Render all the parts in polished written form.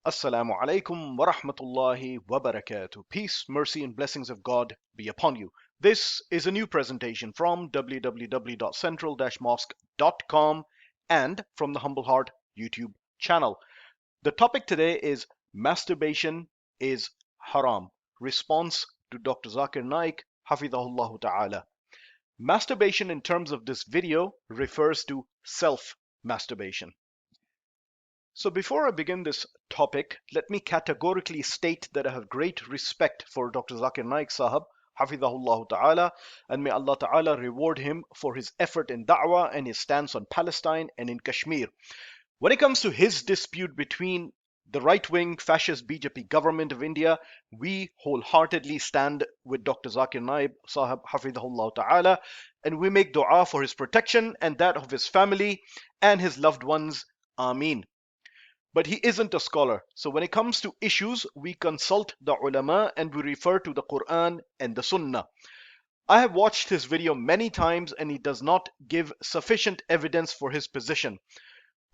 Assalamu alaikum wa rahmatullahi wa barakatuh. Peace, mercy, and blessings of God be upon you. This is a new presentation from www.central-mosque.com and from the Humble Heart YouTube channel. The topic today is masturbation is haram. Response to Dr. Zakir Naik, Hafidahullah Ta'ala. Masturbation in terms of this video refers to self-masturbation. So before I begin this topic, let me categorically state that I have great respect for Dr. Zakir Naik Sahab, Hafidahullah Ta'ala, and may Allah Ta'ala reward him for his effort in da'wah and his stance on Palestine and in Kashmir. When it comes to his dispute between the right-wing fascist BJP government of India, we wholeheartedly stand with Dr. Zakir Naik Sahab, Hafidahullah Ta'ala, and we make dua for his protection and that of his family and his loved ones. Ameen. But he isn't a scholar. So when it comes to issues, we consult the ulama and we refer to the Quran and the Sunnah. I have watched his video many times and he does not give sufficient evidence for his position.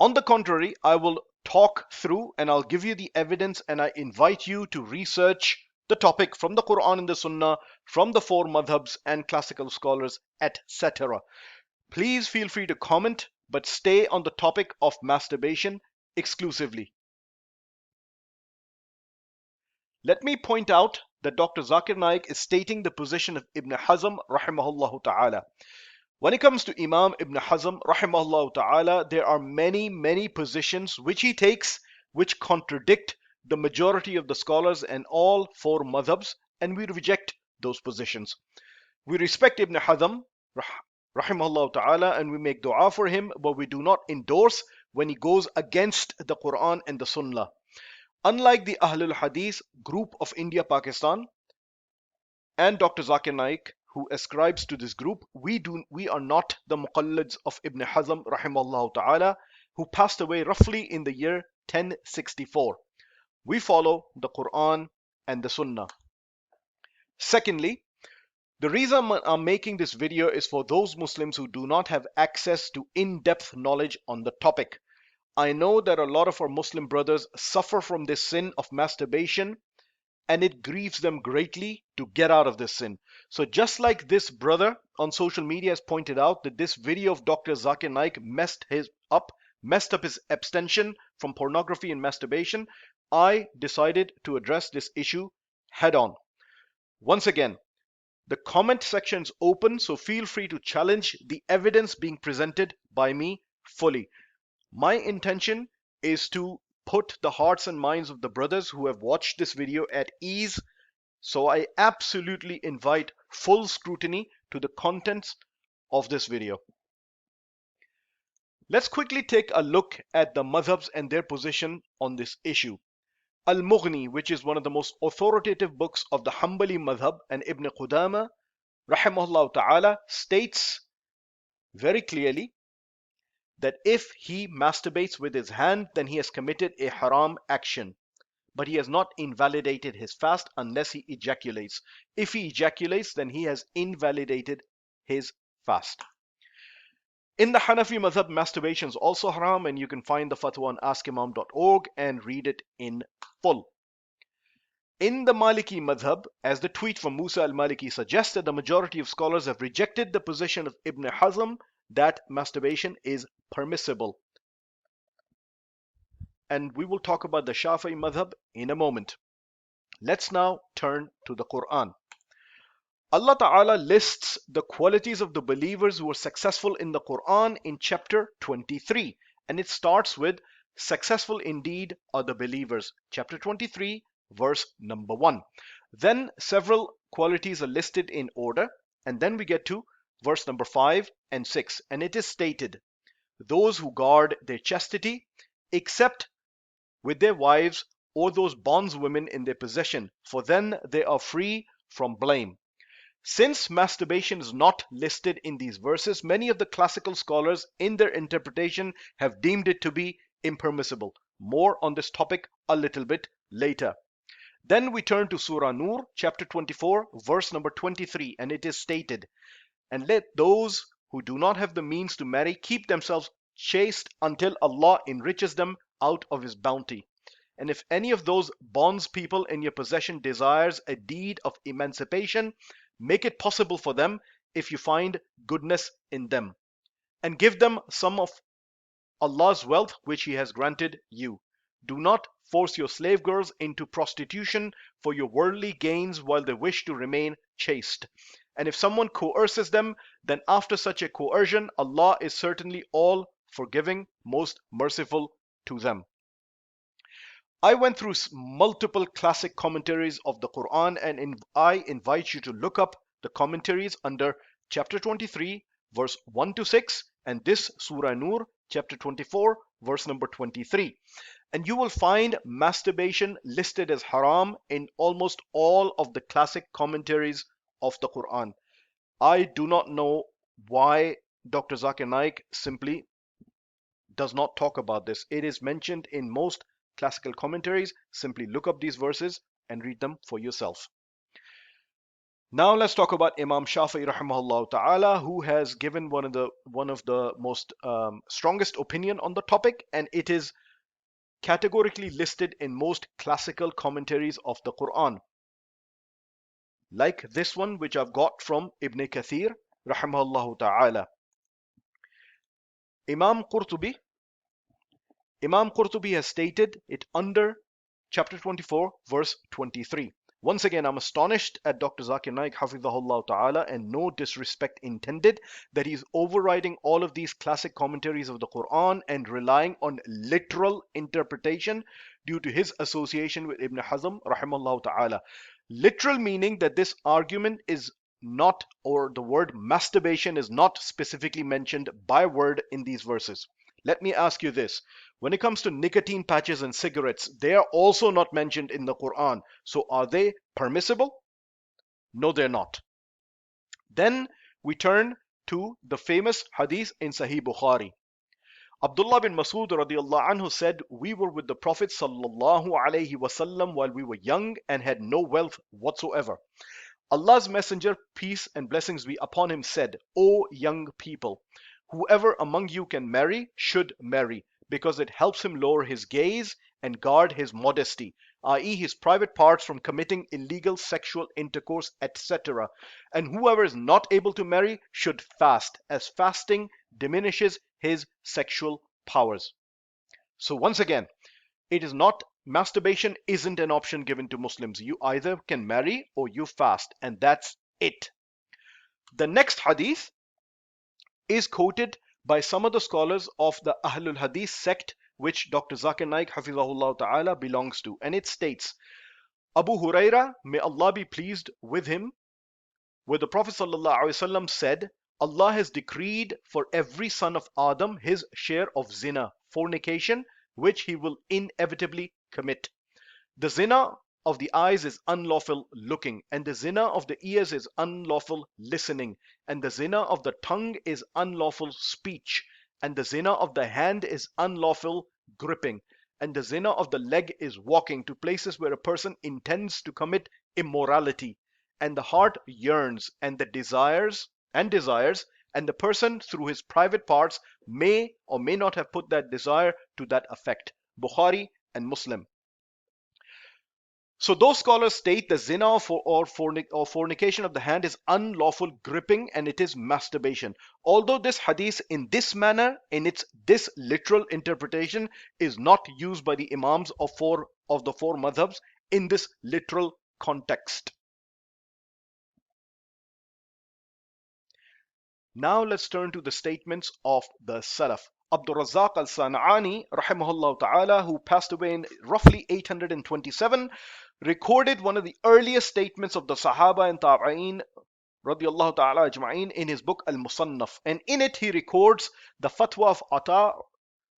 On the contrary, I will talk through and I'll give you the evidence and I invite you to research the topic from the Quran and the Sunnah, from the four madhabs and classical scholars, etc. Please feel free to comment, but stay on the topic of masturbation exclusively. Let me point out that Dr. Zakir Naik is stating the position of Ibn Hazm rahimahullah ta'ala. When it comes to Imam Ibn Hazm rahimahullah ta'ala, there are many positions which he takes which contradict the majority of the scholars and all four madhabs, and we reject those positions. We respect Ibn Hazm rahimahullah ta'ala and we make dua for him, but we do not endorse when he goes against the Quran and the Sunnah. Unlike the Ahlul Hadith group of India, Pakistan, and Dr. Zakir Naik, who ascribes to this group, we are not the muqallids of Ibn Hazm rahimahullah ta'ala, who passed away roughly in the year 1064. We follow the Quran and the Sunnah. Secondly, the reason I'm making this video is for those Muslims who do not have access to in-depth knowledge on the topic. I know that a lot of our Muslim brothers suffer from this sin of masturbation and it grieves them greatly to get out of this sin. So just like this brother on social media has pointed out that this video of Dr. Zakir Naik messed up his abstention from pornography and masturbation, I decided to address this issue head on. Once again, the comment section is open, so feel free to challenge the evidence being presented by me fully. My intention is to put the hearts and minds of the brothers who have watched this video at ease, so I absolutely invite full scrutiny to the contents of this video. Let's quickly take a look at the madhabs and their position on this issue. Al-Mughni, which is one of the most authoritative books of the Hanbali madhab, and Ibn Qudama rahimahullah ta'ala states very clearly that if he masturbates with his hand, then he has committed a haram action. But he has not invalidated his fast unless he ejaculates. If he ejaculates, then he has invalidated his fast. In the Hanafi madhab, masturbation is also haram, and you can find the fatwa on askimam.org and read it in full. In the Maliki madhab, as the tweet from Musa al-Maliki suggested, the majority of scholars have rejected the position of Ibn Hazm that masturbation is permissible. And we will talk about the Shafi'i madhab in a moment. Let's now turn to the Quran. Allah Ta'ala lists the qualities of the believers who were successful in the Quran in chapter 23. And it starts with, successful indeed are the believers. Chapter 23, verse number 1. Then several qualities are listed in order. And then we get to verse number 5 and 6. And it is stated, those who guard their chastity, except with their wives or those bondswomen in their possession, for then they are free from blame. Since masturbation is not listed in these verses, many of the classical scholars in their interpretation have deemed it to be impermissible. More on this topic a little bit later. Then we turn to Surah Nur, chapter 24, verse number 23, and it is stated, and let those who do not have the means to marry keep themselves chaste until Allah enriches them out of His bounty. and if any of those bondspeople in your possession desires a deed of emancipation, make it possible for them if you find goodness in them, and give them some of Allah's wealth which He has granted you. Do not force your slave girls into prostitution for your worldly gains while they wish to remain chaste. And if someone coerces them, then after such a coercion, Allah is certainly all forgiving, most merciful to them. I went through multiple classic commentaries of the Quran, and I invite you to look up the commentaries under chapter 23, verse 1 to 6, and this Surah Nur, chapter 24, verse number 23. And you will find masturbation listed as haram in almost all of the classic commentaries of the Quran. I do not know why Dr. Zakir Naik simply does not talk about this. It is mentioned in most classical commentaries. Simply look up these verses and read them for yourself. Now let's talk about Imam Shafi'i rahimahullah ta'ala, who has given one of the most strongest opinion on the topic, and it is categorically listed in most classical commentaries of the Quran, like this one which I've got from Ibn Kathir rahimahullah ta'ala. Imam Qurtubi has stated it under chapter 24, verse 23. Once again, I'm astonished at Dr. Zakir Naik hafidhahullah ta'ala, and no disrespect intended, that he's overriding all of these classic commentaries of the Quran and relying on literal interpretation due to his association with Ibn Hazm rahimahullah ta'ala. Literal meaning that this argument is not, or the word masturbation is not specifically mentioned by word in these verses. Let me ask you this. When it comes to nicotine patches and cigarettes, they are also not mentioned in the Quran. So are they permissible? No, they're not. Then we turn to the famous hadith in Sahih Bukhari. Abdullah bin Masud radiallahu anhu said, we were with the Prophet sallallahu alaihi wasallam while we were young and had no wealth whatsoever. Allah's Messenger, peace and blessings be upon him, said, O young people, whoever among you can marry should marry, because it helps him lower his gaze and guard his modesty, i.e. his private parts, from committing illegal sexual intercourse, etc. And whoever is not able to marry should fast, as fasting diminishes his sexual powers. So once again, it is not, masturbation isn't an option given to Muslims. You either can marry or you fast, and that's it. The next hadith is quoted by some of the scholars of the Ahlul Hadith sect, which Dr. Zakir Naik hafizahullah ta'ala belongs to, and it states, Abu Huraira, may Allah be pleased with him, where the Prophet sallallahu alaihi wasallam said, Allah has decreed for every son of Adam his share of zina, fornication, which he will inevitably commit. The zina of the eyes is unlawful looking, and the zina of the ears is unlawful listening, and the zina of the tongue is unlawful speech, and the zina of the hand is unlawful gripping, and the zina of the leg is walking to places where a person intends to commit immorality, and the heart yearns and desires, and the person through his private parts may or may not have put that desire to that effect. Bukhari and Muslim. So those scholars state the zina or fornication of the hand is unlawful gripping, and it is masturbation. Although this hadith in this manner, in this literal interpretation, is not used by the imams of the four madhabs in this literal context. Now let's turn to the statements of the Salaf. Abdul Razzaq al-San'ani rahimahullah ta'ala, who passed away in roughly 827, recorded one of the earliest statements of the Sahaba and Tabi'een radiyallahu ta'ala ajma'in in his book Al-Musannaf, and in it he records the fatwa of Ata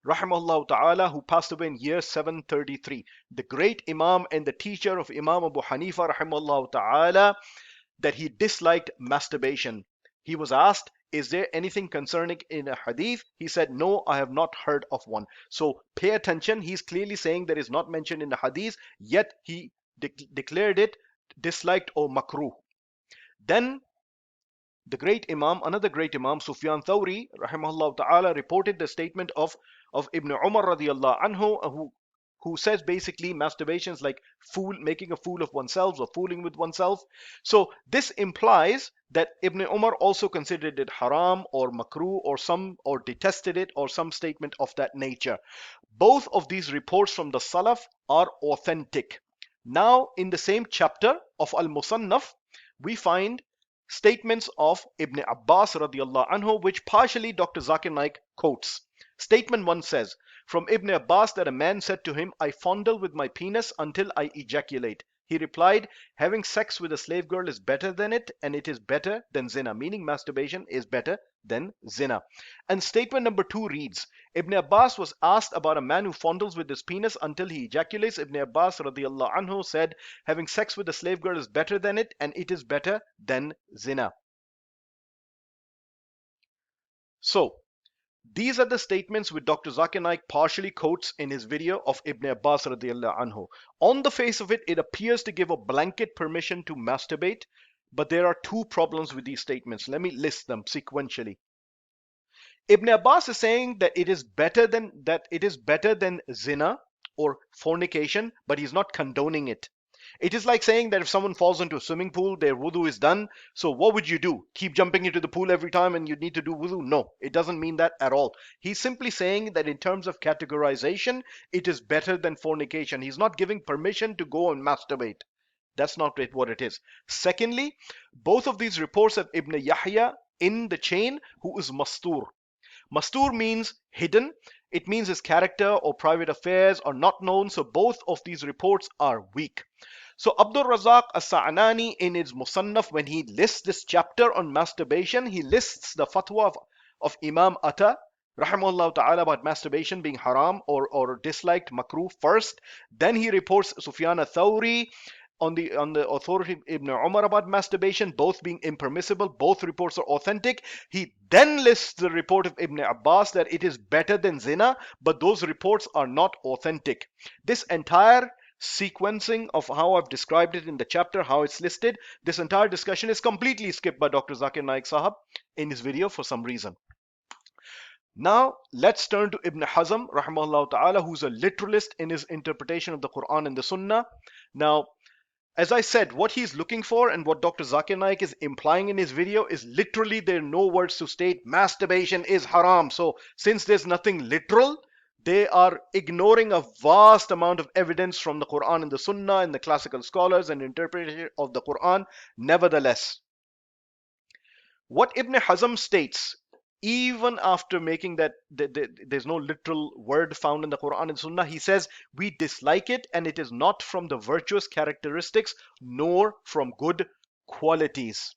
rahimahullah ta'ala, who passed away in year 733, the great Imam and the teacher of Imam Abu Hanifa rahimahullah ta'ala, that he disliked masturbation. He was asked, is there anything concerning in a hadith? He said, no, I have not heard of one. So pay attention. He's clearly saying that is not mentioned in the hadith, yet he declared it disliked or makruh. Then the great Imam, another great Imam, Sufyan Thawri, rahimahullah ta'ala, reported the statement of Ibn Umar radiyallahu anhu, who says basically masturbation is like making a fool of oneself or fooling with oneself. So this implies that Ibn Umar also considered it haram or makruh or detested it or some statement of that nature. Both of these reports from the Salaf are authentic. Now, in the same chapter of Al-Musannaf, we find statements of Ibn Abbas radiallahu anhu, which partially Dr. Zakir Naik quotes. Statement 1 says, from Ibn Abbas that a man said to him, I fondle with my penis until I ejaculate. He replied, having sex with a slave girl is better than it, and it is better than zina, meaning masturbation is better than zina. And statement number 2 reads, Ibn Abbas was asked about a man who fondles with his penis until he ejaculates. Ibn Abbas radiallahu anhu said, having sex with a slave girl is better than it, and it is better than zina. So, these are the statements which Dr. Zakir Naik partially quotes in his video of Ibn Abbas radiallahu anhu. On the face of it, it appears to give a blanket permission to masturbate, but there are two problems with these statements. Let me list them sequentially. Ibn Abbas is saying that it is better than zina or fornication, but he's not condoning it. It is like saying that if someone falls into a swimming pool, their wudu is done. So what would you do? Keep jumping into the pool every time and you need to do wudu? No, it doesn't mean that at all. He's simply saying that in terms of categorization, it is better than fornication. He's not giving permission to go and masturbate. That's not what it is. Secondly, both of these reports have Ibn Yahya in the chain, who is mastur. Mastur means hidden. It means his character or private affairs are not known. So both of these reports are weak. So Abdul Razak As-Sa'nani in his Musannaf, when he lists this chapter on masturbation, he lists the fatwa of Imam Atta rahimahullah ta'ala about masturbation being haram or disliked, makruh first. Then he reports Sufyan al-Thawri on the authority of Ibn Umar about masturbation, both being impermissible. Both reports are authentic. He then lists the report of Ibn Abbas that it is better than zina, but those reports are not authentic. This entire sequencing of how I've described it in the chapter, how it's listed, this entire discussion is completely skipped by Dr. Zakir Naik Sahab in his video for some reason. Now let's turn to Ibn Hazm rahimahullah ta'ala, who's a literalist in his interpretation of the Quran and the Sunnah. Now, as I said, what he's looking for and what Dr. Zakir Naik is implying in his video is literally there are no words to state masturbation is haram. So since there's nothing literal, they are ignoring a vast amount of evidence from the Quran and the Sunnah and the classical scholars and interpretation of the Quran. Nevertheless, what Ibn Hazm states, even after making that there's no literal word found in the Quran and Sunnah, he says we dislike it and it is not from the virtuous characteristics nor from good qualities.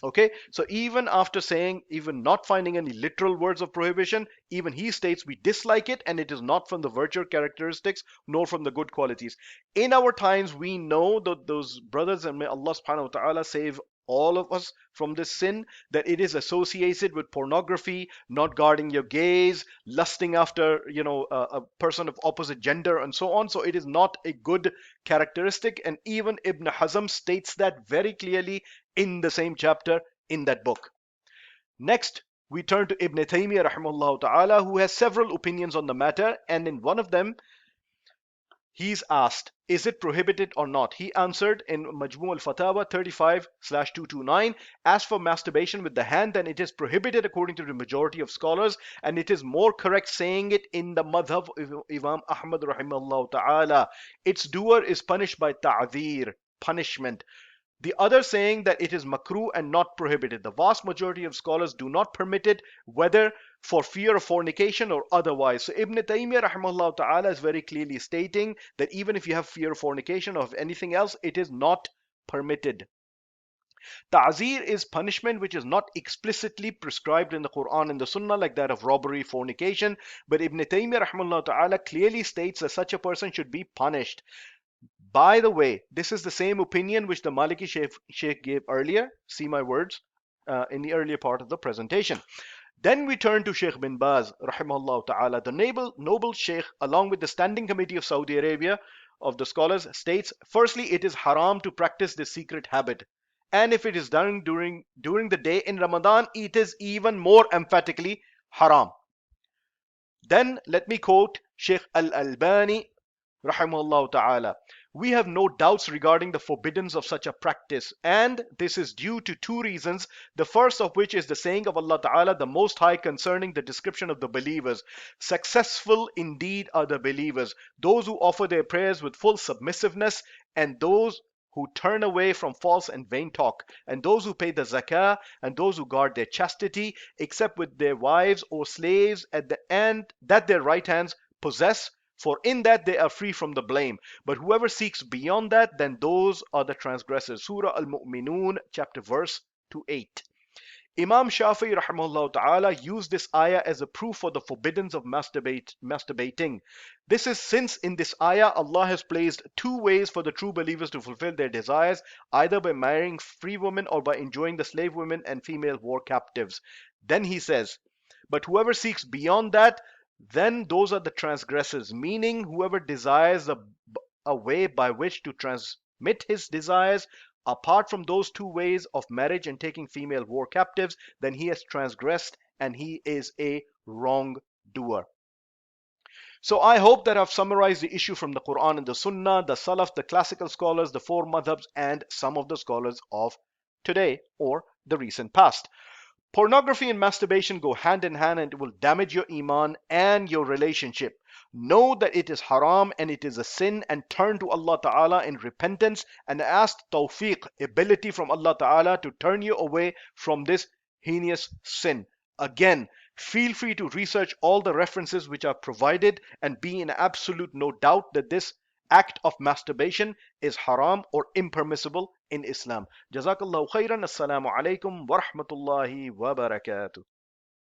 Okay, so even after saying, even not finding any literal words of prohibition, even he states we dislike it and it is not from the virtue characteristics nor from the good qualities. In our times, we know that those brothers, and may Allah subhanahu wa ta'ala save all of us from this sin, that it is associated with pornography, not guarding your gaze, lusting after a person of opposite gender and so on. So it is not a good characteristic, and even Ibn Hazm states that very clearly in the same chapter in that book. Next, we turn to Ibn Taymiyyah rahimahullah ta'ala, who has several opinions on the matter, and in one of them he's asked, is it prohibited or not? He answered in Majmu' al-Fatawa 35/229, as for masturbation with the hand, then it is prohibited according to the majority of scholars, and it is more correct saying it in the madhab of Imam Ahmad rahimahullah ta'ala. Its doer is punished by ta'dhir, punishment. The other saying that it is makruh and not prohibited. The vast majority of scholars do not permit it, whether for fear of fornication or otherwise. So Ibn Taymiyyah rahimahullah ta'ala is very clearly stating that even if you have fear of fornication or of anything else, it is not permitted. Ta'zir is punishment which is not explicitly prescribed in the Quran and the Sunnah, like that of robbery, fornication, but Ibn Taymiyyah rahimahullah ta'ala clearly states that such a person should be punished. By the way, this is the same opinion which the Maliki Sheikh gave earlier. See my words in the earlier part of the presentation. Then we turn to Sheikh bin Baz, rahimahullah ta'ala. The noble Sheikh, along with the Standing Committee of Saudi Arabia of the scholars, states, firstly, it is haram to practice this secret habit. And if it is done during the day in Ramadan, it is even more emphatically haram. Then let me quote Sheikh Al-Albani rahimahullah ta'ala. We have no doubts regarding the forbiddance of such a practice, and this is due to two reasons. The first of which is the saying of Allah ta'ala, the Most High, concerning the description of the believers. Successful indeed are the believers, those who offer their prayers with full submissiveness, and those who turn away from false and vain talk, and those who pay the zakah, and those who guard their chastity, except with their wives or slaves at the end that their right hands possess, for in that they are free from the blame. But whoever seeks beyond that, then those are the transgressors. Surah Al-Mu'minun, chapter verse to 8. Imam Shafi'i rahimahullah ta'ala used this ayah as a proof for the forbiddance of masturbating. This is since in this ayah Allah has placed two ways for the true believers to fulfill their desires, either by marrying free women or by enjoying the slave women and female war captives. Then he says, but whoever seeks beyond that, then those are the transgressors, meaning whoever desires a way by which to transmit his desires apart from those two ways of marriage and taking female war captives, then he has transgressed and he is a wrongdoer. So I hope that I've summarized the issue from the Quran and the Sunnah, the Salaf, the classical scholars, the four madhabs, and some of the scholars of today or the recent past. Pornography and masturbation go hand in hand, and it will damage your iman and your relationship. Know that it is haram and it is a sin, and turn to Allah Ta'ala in repentance and ask tawfiq, ability from Allah Ta'ala to turn you away from this heinous sin. Again, feel free to research all the references which are provided and be in absolute no doubt that this act of masturbation is haram or impermissible in Islam. Jazakallahu khairan. Assalamu alaikum wa rahmatullahi wa barakatuh.